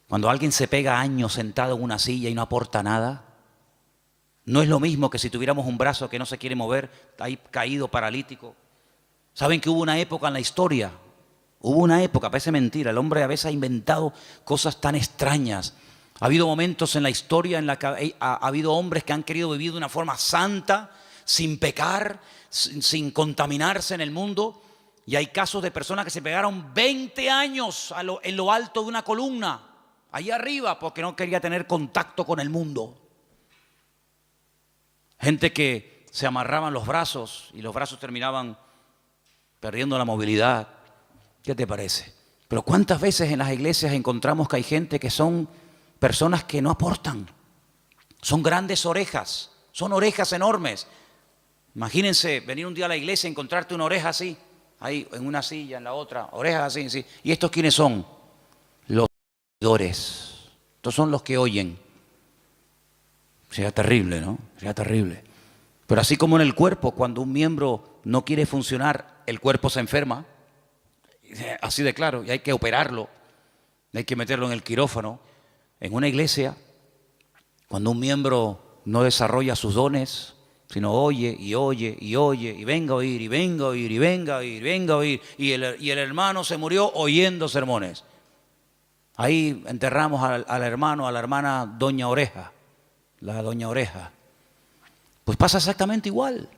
Speaker 1: cuando alguien se pega años sentado en una silla y no aporta nada, no es lo mismo que si tuviéramos un brazo que no se quiere mover, está ahí caído, paralítico. ¿Saben que hubo una época en la historia? Hubo una época, parece mentira, el hombre a veces ha inventado cosas tan extrañas. Ha habido momentos en la historia en la que ha habido hombres que han querido vivir de una forma santa, sin pecar, sin contaminarse en el mundo. Y hay casos de personas que se pegaron 20 años en lo alto de una columna, allá arriba, porque no quería tener contacto con el mundo. Gente que se amarraban los brazos y los brazos terminaban perdiendo la movilidad. ¿Qué te parece? Pero ¿cuántas veces en las iglesias encontramos que hay gente que son personas que no aportan? Son grandes orejas, son orejas enormes. Imagínense venir un día a la iglesia y encontrarte una oreja así, ahí en una silla, en la otra, orejas así, sí. ¿Y estos quiénes son? Los oidores. Estos son los que oyen. Sería terrible, ¿no? Sería terrible. Pero así como en el cuerpo, cuando un miembro no quiere funcionar, el cuerpo se enferma. Así de claro, y hay que operarlo, hay que meterlo en el quirófano. En una iglesia, Cuando un miembro no desarrolla sus dones, sino oye y oye y oye y venga a oír y venga a oír y venga a oír y venga a oír, y el hermano se murió oyendo sermones. Ahí enterramos al hermano, a la hermana Doña Oreja, la Doña Oreja. Pues pasa exactamente igual.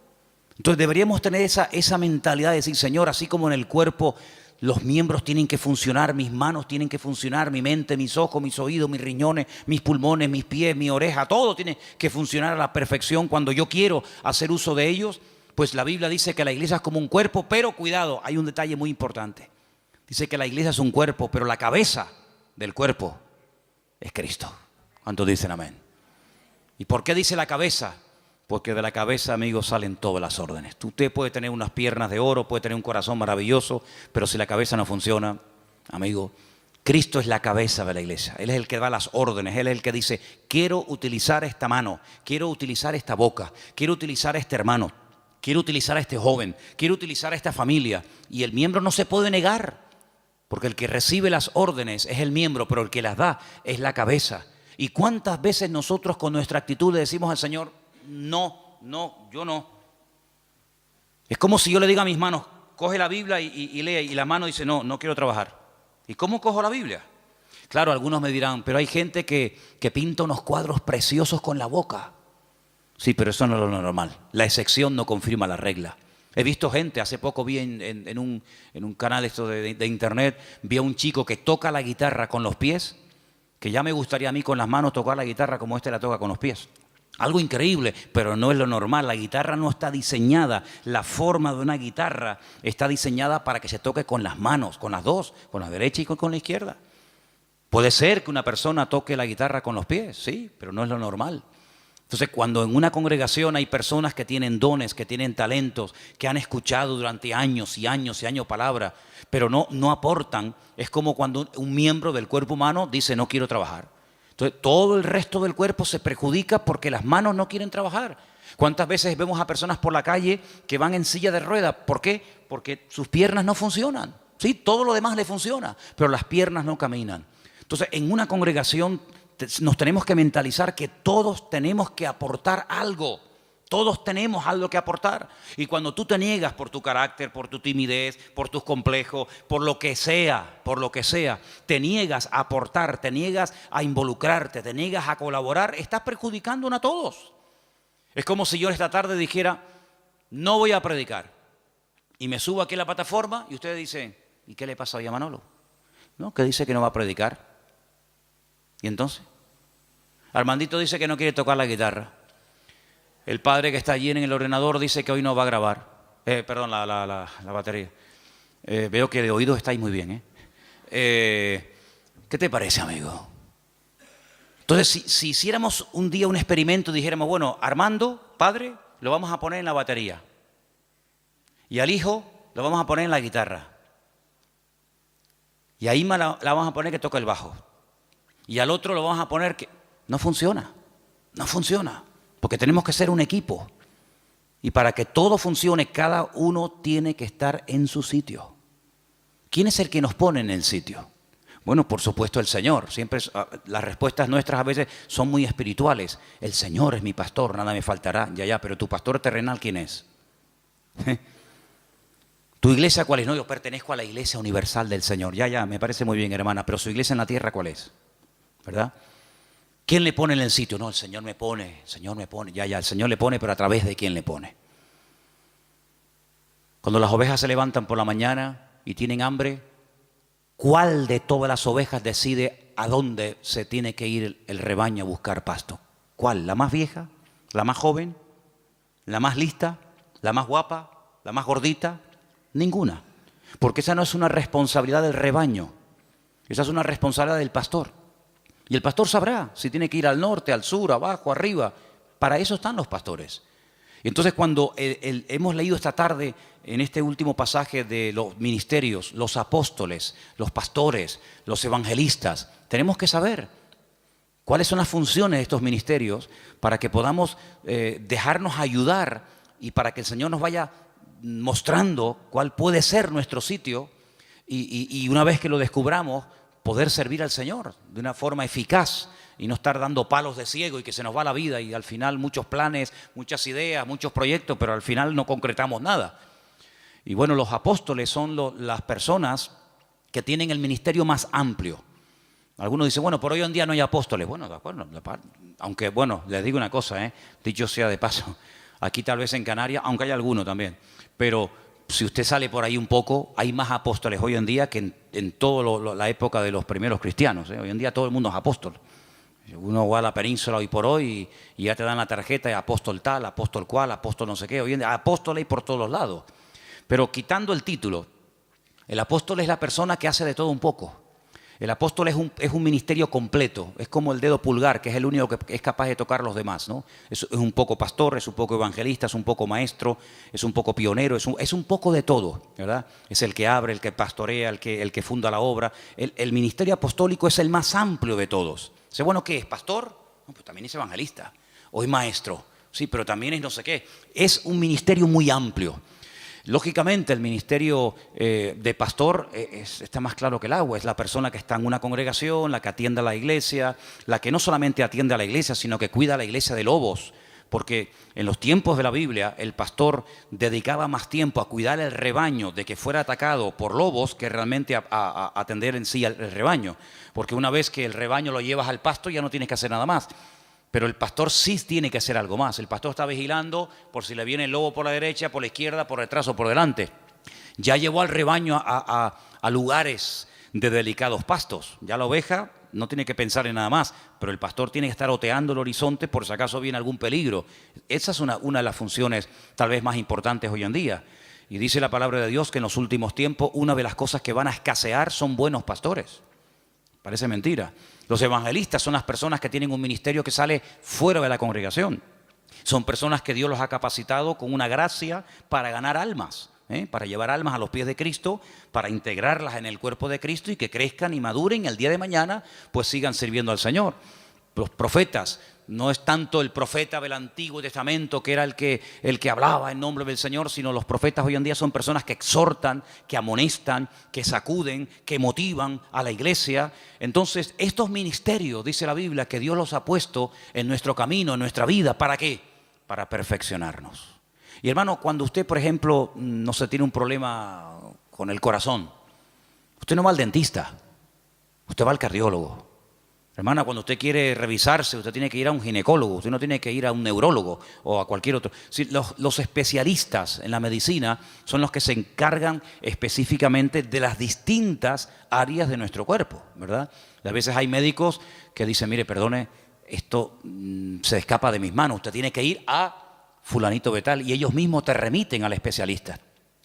Speaker 1: Entonces deberíamos tener esa mentalidad de decir, Señor, así como en el cuerpo los miembros tienen que funcionar, mis manos tienen que funcionar, mi mente, mis ojos, mis oídos, mis riñones, mis pulmones, mis pies, mi oreja, todo tiene que funcionar a la perfección cuando yo quiero hacer uso de ellos. Pues la Biblia dice que la iglesia es como un cuerpo, pero cuidado, hay un detalle muy importante. Dice que la iglesia es un cuerpo, pero la cabeza del cuerpo es Cristo. ¿Cuántos dicen amén? ¿Y por qué dice la cabeza? Porque de la cabeza, amigos, salen todas las órdenes. Usted puede tener unas piernas de oro, puede tener un corazón maravilloso, pero si la cabeza no funciona, amigo, Cristo es la cabeza de la iglesia. Él es el que da las órdenes, Él es el que dice, quiero utilizar esta mano, quiero utilizar esta boca, quiero utilizar a este hermano, quiero utilizar a este joven, quiero utilizar a esta familia. Y el miembro no se puede negar, porque el que recibe las órdenes es el miembro, pero el que las da es la cabeza. ¿Y cuántas veces nosotros con nuestra actitud le decimos al Señor, no, yo no? Es como si yo le diga a mis manos, coge la Biblia y lee, y la mano dice, no quiero trabajar. ¿Y cómo cojo la Biblia? Claro, algunos me dirán, pero hay gente que pinta unos cuadros preciosos con la boca. Sí, pero eso no es lo normal. La excepción no confirma la regla. He visto gente, hace poco vi en un canal esto de internet, vi a un chico que toca la guitarra con los pies, que ya me gustaría a mí con las manos tocar la guitarra como la toca con los pies. Algo increíble, pero no es lo normal. La guitarra no está diseñada, la forma de una guitarra está diseñada para que se toque con las manos, con las dos, con la derecha y con la izquierda. Puede ser que una persona toque la guitarra con los pies, sí, pero no es lo normal. Entonces, cuando en una congregación hay personas que tienen dones, que tienen talentos, que han escuchado durante años y años y años palabra, pero no aportan, es como cuando un miembro del cuerpo humano dice no quiero trabajar. Entonces, todo el resto del cuerpo se perjudica porque las manos no quieren trabajar. ¿Cuántas veces vemos a personas por la calle que van en silla de ruedas? ¿Por qué? Porque sus piernas no funcionan. Sí, todo lo demás le funciona, pero las piernas no caminan. Entonces, en una congregación nos tenemos que mentalizar que todos tenemos que aportar algo. Todos tenemos algo que aportar. Y cuando tú te niegas por tu carácter, por tu timidez, por tus complejos, por lo que sea, te niegas a aportar, te niegas a involucrarte, te niegas a colaborar, estás perjudicándonos a todos. Es como si yo esta tarde dijera, no voy a predicar. Y me subo aquí a la plataforma y ustedes dicen, ¿y qué le pasa hoy a Manolo? ¿No? Que dice que no va a predicar. ¿Y entonces? Armandito dice que no quiere tocar la guitarra. El padre que está allí en el ordenador dice que hoy no va a grabar. Perdón, la batería. Veo que de oídos estáis muy bien. ¿Qué te parece, amigo? Entonces, si hiciéramos un día un experimento y dijéramos, bueno, Armando, padre, lo vamos a poner en la batería. Y al hijo lo vamos a poner en la guitarra. Y a Ima la vamos a poner que toca el bajo. Y al otro lo vamos a poner que... No funciona. Porque tenemos que ser un equipo. Y para que todo funcione, cada uno tiene que estar en su sitio. ¿Quién es el que nos pone en el sitio? Bueno, por supuesto el Señor. Siempre las respuestas nuestras a veces son muy espirituales. El Señor es mi pastor, nada me faltará. Ya, pero tu pastor terrenal, ¿quién es? ¿Tu iglesia cuál es? No, yo pertenezco a la iglesia universal del Señor. Ya, me parece muy bien, hermana, pero su iglesia en la tierra, ¿cuál es? ¿Verdad? ¿Quién le pone en el sitio? No, el Señor me pone. Ya, el Señor le pone, pero ¿a través de quién le pone? Cuando las ovejas se levantan por la mañana y tienen hambre, ¿cuál de todas las ovejas decide a dónde se tiene que ir el rebaño a buscar pasto? ¿Cuál? ¿La más vieja? ¿La más joven? ¿La más lista? ¿La más guapa? ¿La más gordita? Ninguna. Porque esa no es una responsabilidad del rebaño. Esa es una responsabilidad del pastor. Y el pastor sabrá si tiene que ir al norte, al sur, abajo, arriba. Para eso están los pastores. Y entonces cuando hemos leído esta tarde en este último pasaje de los ministerios, los apóstoles, los pastores, los evangelistas, tenemos que saber cuáles son las funciones de estos ministerios para que podamos dejarnos ayudar y para que el Señor nos vaya mostrando cuál puede ser nuestro sitio y una vez que lo descubramos, poder servir al Señor de una forma eficaz y no estar dando palos de ciego y que se nos va la vida y al final muchos planes, muchas ideas, muchos proyectos, pero al final no concretamos nada. Y bueno, los apóstoles son las personas que tienen el ministerio más amplio. Algunos dicen, bueno, por hoy en día no hay apóstoles. Bueno, de acuerdo, aunque bueno, les digo una cosa, dicho sea de paso, aquí tal vez en Canarias, aunque hay alguno también, pero si usted sale por ahí un poco, hay más apóstoles hoy en día que en toda la época de los primeros cristianos. Hoy en día todo el mundo es apóstol. Uno va a la península hoy por hoy y ya te dan la tarjeta de apóstol tal, apóstol cual, apóstol no sé qué. Hoy en día apóstol hay por todos lados. Pero quitando el título, el apóstol es la persona que hace de todo un poco. El apóstol es un ministerio completo, es como el dedo pulgar, que es el único que es capaz de tocar a los demás, ¿no? Es un poco pastor, es un poco evangelista, es un poco maestro, es un poco pionero, es un poco de todo, ¿verdad? Es el que abre, el que pastorea, el que funda la obra. El ministerio apostólico es el más amplio de todos. ¿Sé bueno qué es? ¿Pastor? No, pues también es evangelista. O es maestro, sí, pero también es no sé qué. Es un ministerio muy amplio. Lógicamente el ministerio de pastor está más claro que el agua, es la persona que está en una congregación, la que atiende a la iglesia, la que no solamente atiende a la iglesia, sino que cuida a la iglesia de lobos, porque en los tiempos de la Biblia el pastor dedicaba más tiempo a cuidar el rebaño de que fuera atacado por lobos que realmente a atender en sí el rebaño, porque una vez que el rebaño lo llevas al pasto ya no tienes que hacer nada más. Pero el pastor sí tiene que hacer algo más. El pastor está vigilando por si le viene el lobo por la derecha, por la izquierda, por detrás o por delante. Ya llevó al rebaño a lugares de delicados pastos. Ya la oveja no tiene que pensar en nada más, pero el pastor tiene que estar oteando el horizonte por si acaso viene algún peligro. Esa es una de las funciones tal vez más importantes hoy en día. Y dice la palabra de Dios que en los últimos tiempos una de las cosas que van a escasear son buenos pastores. Parece mentira. Los evangelistas son las personas que tienen un ministerio que sale fuera de la congregación. Son personas que Dios los ha capacitado con una gracia para ganar almas, para llevar almas a los pies de Cristo, para integrarlas en el cuerpo de Cristo y que crezcan y maduren y el día de mañana pues sigan sirviendo al Señor. Los profetas, no es tanto el profeta del Antiguo Testamento que era el que hablaba en nombre del Señor, sino los profetas hoy en día son personas que exhortan, que amonestan, que sacuden, que motivan a la iglesia. Entonces, estos ministerios, dice la Biblia, que Dios los ha puesto en nuestro camino, en nuestra vida, ¿para qué? Para perfeccionarnos. Y hermano, cuando usted, por ejemplo, no se tiene un problema con el corazón, usted no va al dentista, usted va al cardiólogo. Hermana, cuando usted quiere revisarse, usted tiene que ir a un ginecólogo, usted no tiene que ir a un neurólogo o a cualquier otro. Sí, los especialistas en la medicina son los que se encargan específicamente de las distintas áreas de nuestro cuerpo, ¿verdad? A veces hay médicos que dicen, mire, perdone, esto se escapa de mis manos, usted tiene que ir a fulanito de tal, y ellos mismos te remiten al especialista.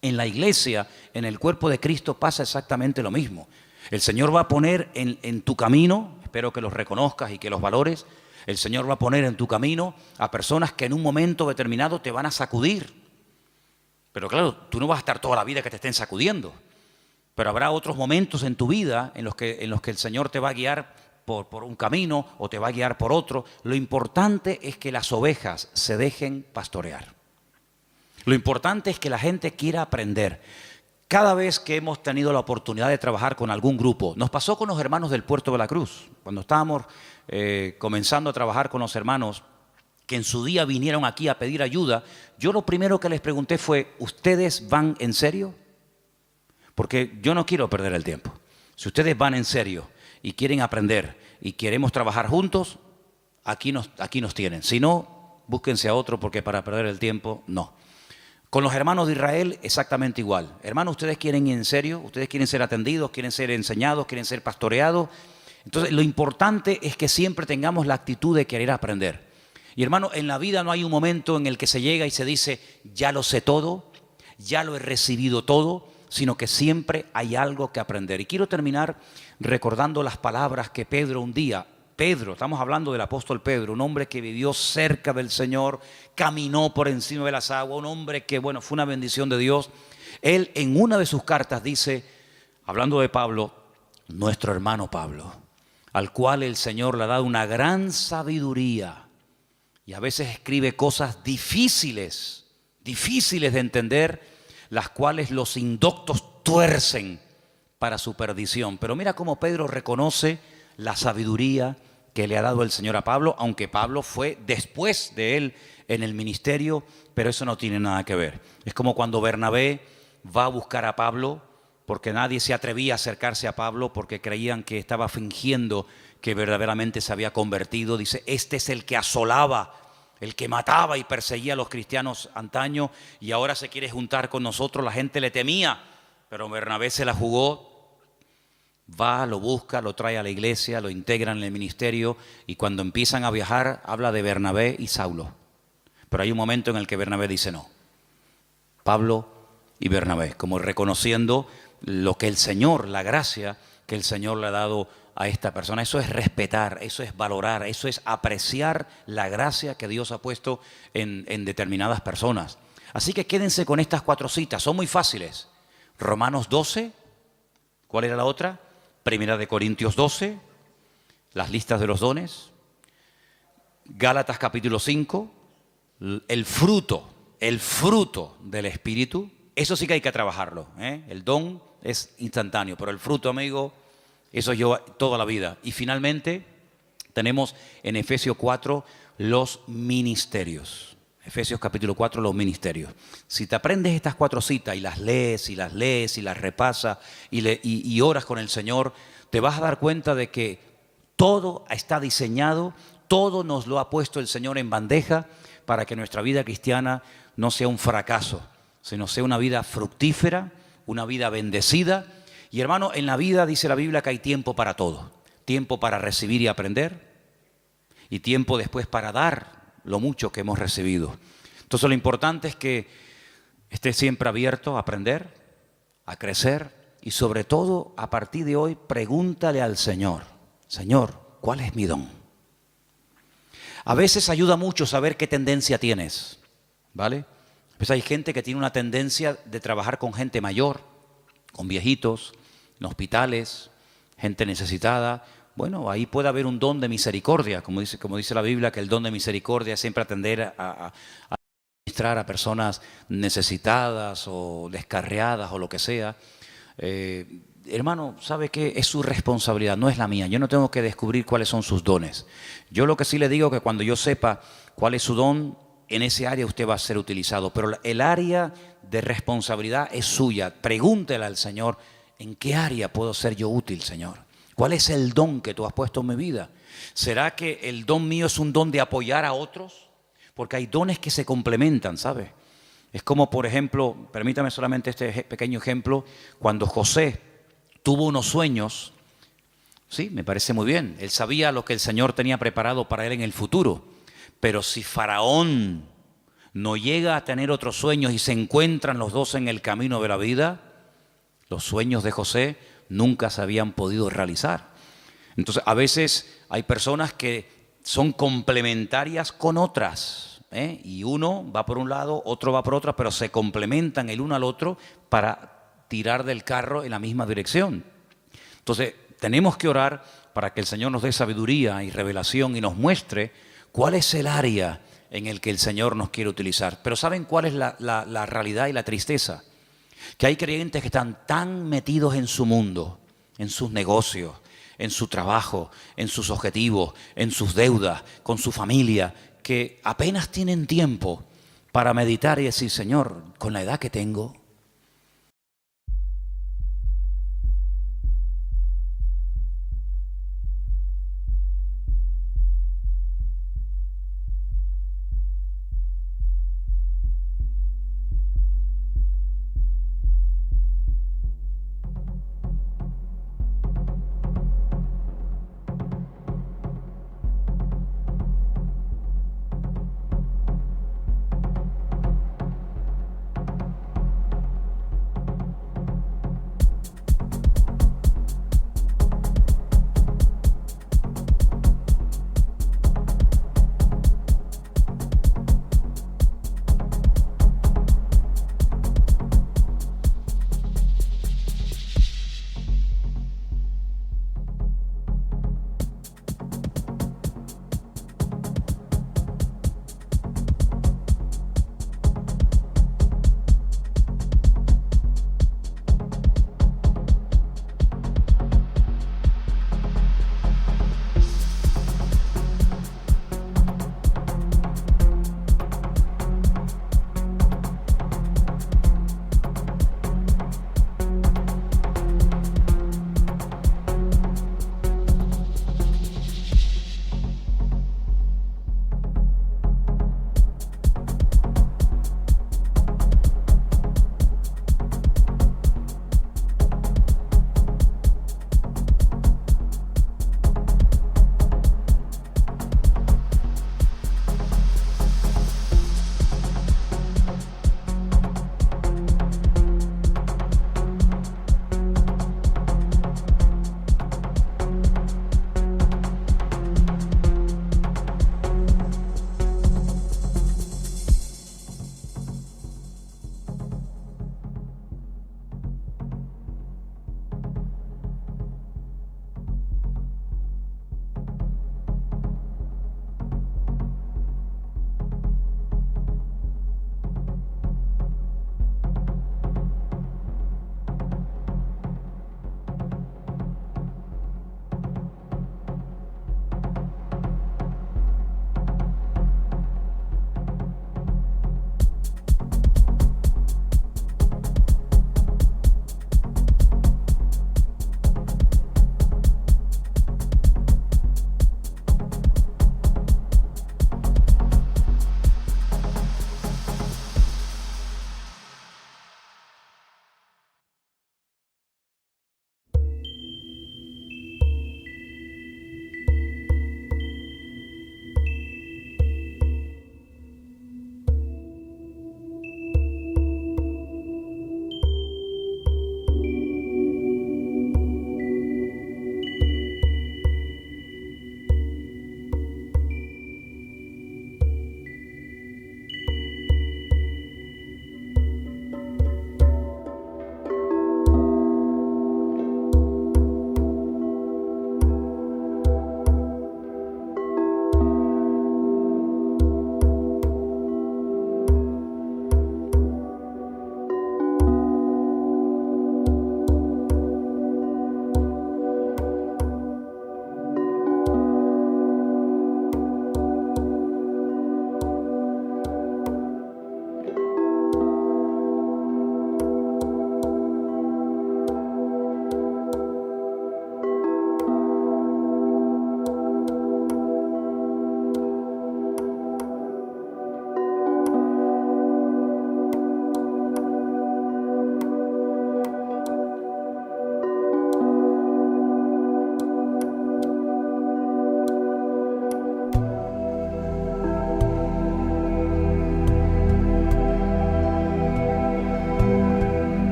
Speaker 1: En la iglesia, en el cuerpo de Cristo pasa exactamente lo mismo. El Señor va a poner en tu camino, espero que los reconozcas y que los valores, el Señor va a poner en tu camino a personas que en un momento determinado te van a sacudir. Pero claro, tú no vas a estar toda la vida que te estén sacudiendo, pero habrá otros momentos en tu vida en los que el Señor te va a guiar por un camino o te va a guiar por otro. Lo importante es que las ovejas se dejen pastorear. Lo importante es que la gente quiera aprender. Cada vez que hemos tenido la oportunidad de trabajar con algún grupo, nos pasó con los hermanos del Puerto de la Cruz, cuando estábamos comenzando a trabajar con los hermanos que en su día vinieron aquí a pedir ayuda, yo lo primero que les pregunté fue, ¿ustedes van en serio? Porque yo no quiero perder el tiempo. Si ustedes van en serio y quieren aprender y queremos trabajar juntos, aquí nos tienen. Si no, búsquense a otro porque para perder el tiempo, no. Con los hermanos de Israel, exactamente igual. Hermanos, ¿ustedes quieren ir en serio? ¿Ustedes quieren ser atendidos? ¿Quieren ser enseñados? ¿Quieren ser pastoreados? Entonces, lo importante es que siempre tengamos la actitud de querer aprender. Y hermano, en la vida no hay un momento en el que se llega y se dice, ya lo sé todo, ya lo he recibido todo, sino que siempre hay algo que aprender. Y quiero terminar recordando las palabras que Pedro un día, estamos hablando del apóstol Pedro, un hombre que vivió cerca del Señor, caminó por encima de las aguas, un hombre que, bueno, fue una bendición de Dios. Él en una de sus cartas dice, hablando de Pablo, nuestro hermano Pablo, al cual el Señor le ha dado una gran sabiduría y a veces escribe cosas difíciles de entender, las cuales los indoctos tuercen para su perdición. Pero mira cómo Pedro reconoce la sabiduría que le ha dado el Señor a Pablo, aunque Pablo fue después de él en el ministerio, pero eso no tiene nada que ver. Es como cuando Bernabé va a buscar a Pablo, porque nadie se atrevía a acercarse a Pablo porque creían que estaba fingiendo que verdaderamente se había convertido. Dice, este es el que asolaba, el que mataba y perseguía a los cristianos antaño y ahora se quiere juntar con nosotros. La gente le temía, pero Bernabé se la jugó. Va, lo busca, lo trae a la iglesia, lo integran en el ministerio y cuando empiezan a viajar habla de Bernabé y Saulo. Pero hay un momento en el que Bernabé dice no. Pablo y Bernabé, como reconociendo lo que el Señor, la gracia que el Señor le ha dado a esta persona. Eso es respetar, eso es valorar, eso es apreciar la gracia que Dios ha puesto en determinadas personas. Así que quédense con estas 4 citas, son muy fáciles. Romanos 12, ¿cuál era la otra? Primera de Corintios 12, las listas de los dones. Gálatas capítulo 5, el fruto del Espíritu. Eso sí que hay que trabajarlo, ¿eh? El don es instantáneo, pero el fruto, amigo, eso lleva toda la vida. Y finalmente tenemos en Efesios 4 los ministerios. Efesios capítulo 4, los ministerios. Si te aprendes estas 4 citas y las lees y las repasas y oras con el Señor, te vas a dar cuenta de que todo está diseñado, todo nos lo ha puesto el Señor en bandeja para que nuestra vida cristiana no sea un fracaso, sino sea una vida fructífera, una vida bendecida. Y hermano, en la vida dice la Biblia que hay tiempo para todo. Tiempo para recibir y aprender y tiempo después para dar lo mucho que hemos recibido. Entonces lo importante es que estés siempre abierto a aprender, a crecer y sobre todo a partir de hoy pregúntale al Señor, Señor, ¿cuál es mi don? A veces ayuda mucho saber qué tendencia tienes, ¿vale? Pues hay gente que tiene una tendencia de trabajar con gente mayor, con viejitos, en hospitales, gente necesitada. Bueno, ahí puede haber un don de misericordia, como dice la Biblia, que el don de misericordia es siempre atender a administrar a personas necesitadas o descarriadas o lo que sea. Hermano, ¿sabe qué? Es su responsabilidad, no es la mía. Yo no tengo que descubrir cuáles son sus dones. Yo lo que sí le digo es que cuando yo sepa cuál es su don, en ese área usted va a ser utilizado. Pero el área de responsabilidad es suya. Pregúntele al Señor, ¿en qué área puedo ser yo útil, Señor? ¿Cuál es el don que tú has puesto en mi vida? ¿Será que el don mío es un don de apoyar a otros? Porque hay dones que se complementan, ¿sabes? Es como, por ejemplo, permítame solamente este pequeño ejemplo, cuando José tuvo unos sueños, sí, me parece muy bien, él sabía lo que el Señor tenía preparado para él en el futuro, pero si Faraón no llega a tener otros sueños y se encuentran los dos en el camino de la vida, los sueños de José nunca se habían podido realizar. Entonces, a veces hay personas que son complementarias con otras, ¿eh? Y uno va por un lado, otro va por otro, pero se complementan el uno al otro para tirar del carro en la misma dirección. Entonces, tenemos que orar para que el Señor nos dé sabiduría y revelación y nos muestre cuál es el área en el que el Señor nos quiere utilizar. Pero ¿saben cuál es la realidad y la tristeza? Que hay creyentes que están tan metidos en su mundo, en sus negocios, en su trabajo, en sus objetivos, en sus deudas, con su familia, que apenas tienen tiempo para meditar y decir, Señor, con la edad que tengo,